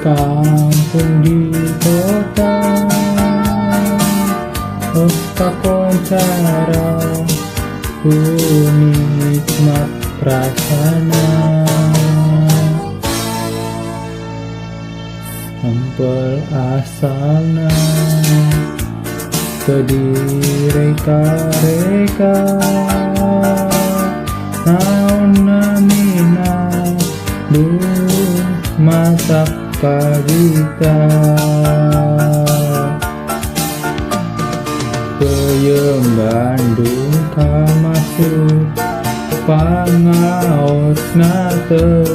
kampung di kota, kakoncara ku nikmat rasana. Ampel asalna kedireka-reka, naon namina duh masak kagita. Peuyeum Bandung kamasuk pangaosna teu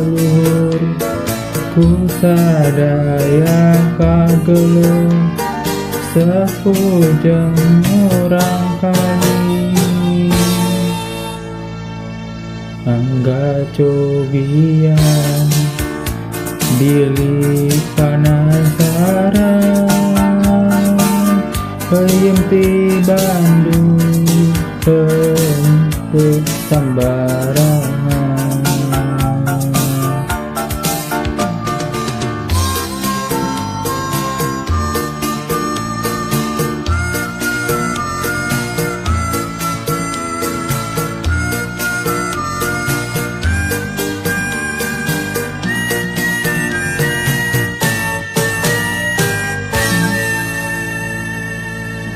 ku sadaya kagelung sepuh jeung urang kali. Angga cobian bilih panasaran, peuyeum ti Bandung teu sambarangan.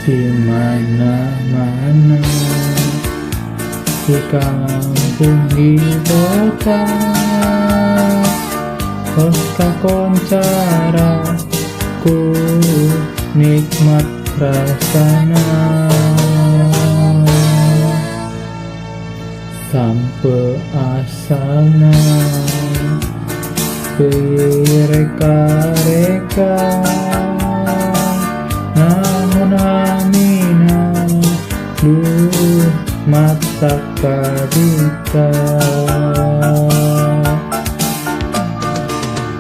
Di mana-mana, di kampung di kota, kakoncara ku nikmat rasana. Sampe asalna reka-reka, namina duh masak kagita.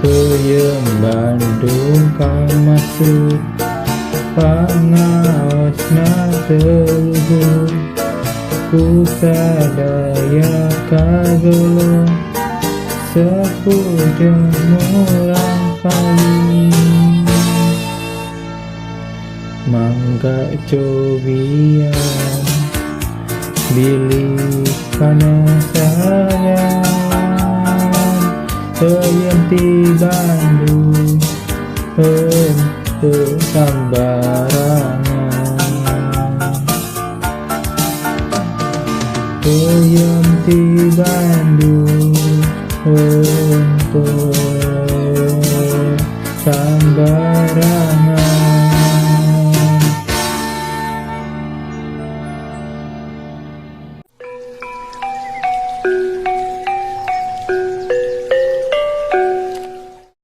Peuyeum Bandung kamasuk pangaosna teu ku sadaya kagelung sepuh jeung urang kali. Mangga cobian bilih panasaran, peuyeum ti Bandung teu sambarangan. Peuyeum ti Bandung teu sambarangan.